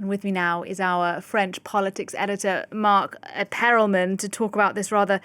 And with me now is our French politics editor, Marc Perelman, to talk about this rather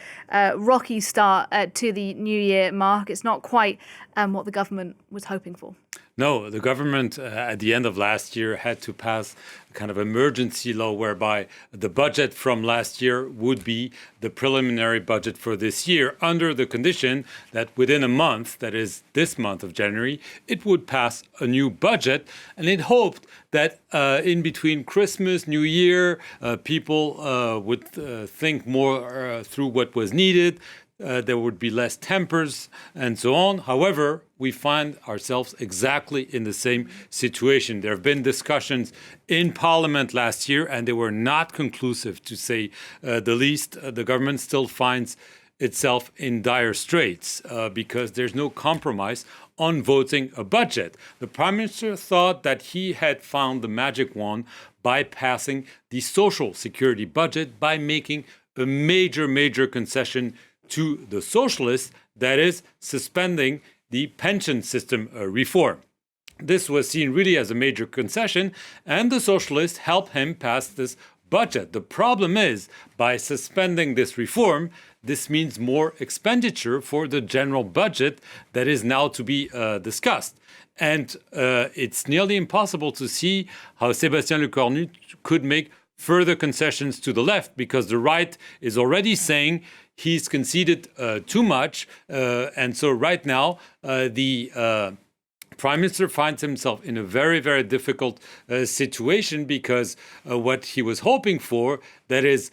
rocky start to the new year. Marc, it's not quite what the government was hoping for. No, the government at the end of last year had to pass a kind of emergency law whereby the budget from last year would be the preliminary budget for this year under the condition that within a month, that is this month of January, it would pass a new budget. And it hoped that in between Christmas, New Year, people would think more through what was needed. There would be less tempers and so on. However, we find ourselves exactly in the same situation. There have been discussions in Parliament last year, and they were not conclusive, to say the least. The government still finds itself in dire straits because there's no compromise on voting a budget. The Prime Minister thought that he had found the magic wand by passing the social security budget, by making a major concession to the socialists, that is, suspending the pension system reform. This was seen really as a major concession, and the socialists helped him pass this budget. The problem is, by suspending this reform, this means more expenditure for the general budget that is now to be discussed. And it's nearly impossible to see how Sébastien Lecornu could make further concessions to the left, because the right is already saying he's conceded too much. And so right now, the Prime Minister finds himself in a very difficult situation, because what he was hoping for, that is,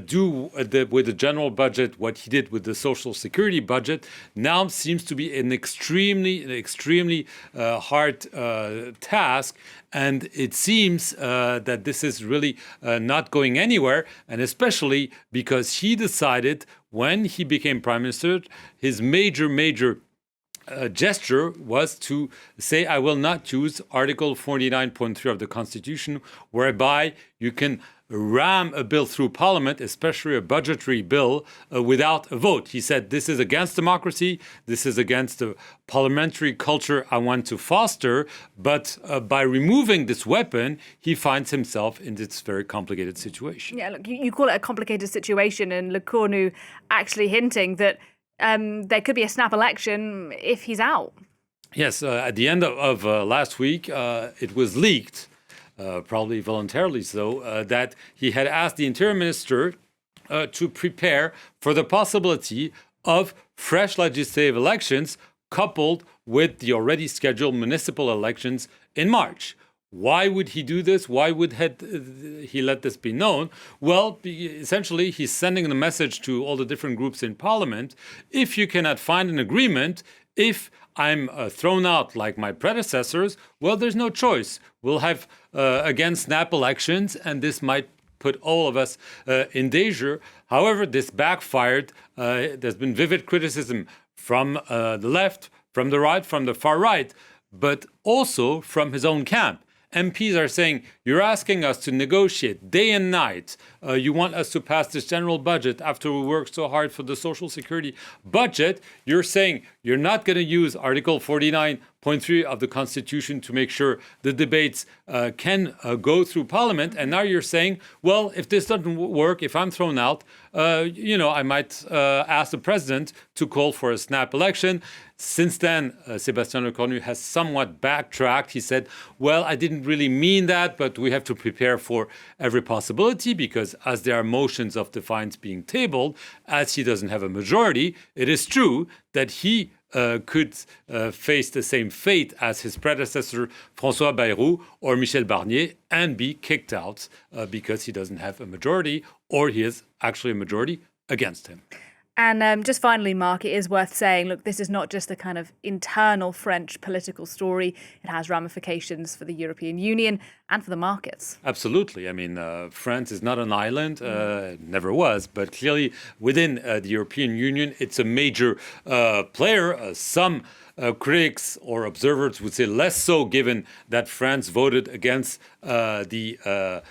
do with the general budget what he did with the social security budget, now seems to be an extremely hard task. And it seems that this is really not going anywhere, and especially because he decided, when he became Prime Minister, his major gesture was to say, I will not use Article 49.3 of the Constitution, whereby you can ram a bill through Parliament, especially a budgetary bill, without a vote. He said, this is against democracy, this is against the parliamentary culture I want to foster, but by removing this weapon, he finds himself in this very complicated situation. Yeah, look, you call it a complicated situation, and Lecornu actually hinting that there could be a snap election if he's out. Yes, at the end of last week, it was leaked, probably voluntarily so, that he had asked the Interior Minister to prepare for the possibility of fresh legislative elections coupled with the already scheduled municipal elections in March. Why would he do this? Why would he let this be known? Well, essentially, he's sending the message to all the different groups in Parliament. If you cannot find an agreement, if I'm thrown out like my predecessors, well, there's no choice. We'll have, again, snap elections, and this might put all of us in danger. However, this backfired. There's been vivid criticism from the left, from the right, from the far right, but also from his own camp. MPs are saying, you're asking us to negotiate day and night. You want us to pass this general budget after we worked so hard for the social security budget. You're saying you're not going to use Article 49.3 of the Constitution to make sure the debates can go through Parliament. And now you're saying, well, if this doesn't work, if I'm thrown out, I might ask the president to call for a snap election. Since then, Sébastien Lecornu has somewhat backtracked. He said, well, I didn't really mean that, but we have to prepare for every possibility, because as there are motions of defiance being tabled, as he doesn't have a majority, it is true that he could face the same fate as his predecessor, François Bayrou or Michel Barnier, and be kicked out because he doesn't have a majority, or he is actually a majority against him. And just finally, Marc, it is worth saying, look, this is not just a kind of internal French political story. It has ramifications for the European Union and for the markets. Absolutely. I mean, France is not an island, never was, but clearly within the European Union, it's a major player. Some critics or observers would say less so, given that France voted against the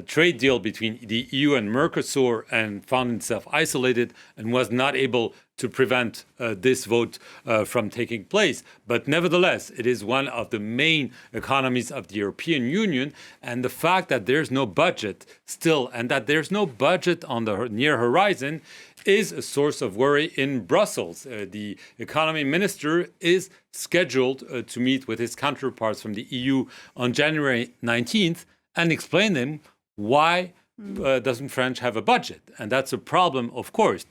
trade deal between the EU and Mercosur and found itself isolated and was not able to prevent this vote from taking place. But nevertheless, it is one of the main economies of the European Union. And the fact that there's no budget still and that there's no budget on the near horizon is a source of worry in Brussels. The economy minister is scheduled to meet with his counterparts from the EU on January 19th and explain them why doesn't France have a budget. And that's a problem, of course.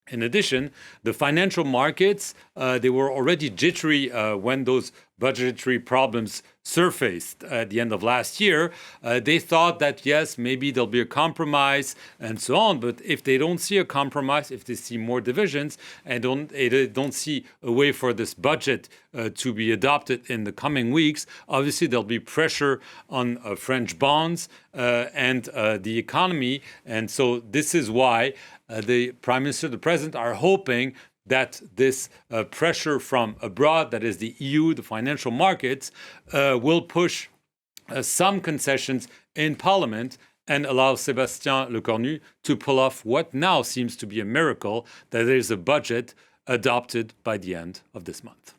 In addition, the financial markets, they were already jittery when those budgetary problems surfaced at the end of last year. They thought that, yes, maybe there'll be a compromise and so on. But if they don't see a compromise, if they see more divisions and don't see a way for this budget to be adopted in the coming weeks, obviously there'll be pressure on French bonds and the economy. And so this is why the Prime Minister, the President are hoping that this pressure from abroad, that is the EU, the financial markets, will push some concessions in Parliament and allow Sébastien Lecornu to pull off what now seems to be a miracle, that there is a budget adopted by the end of this month.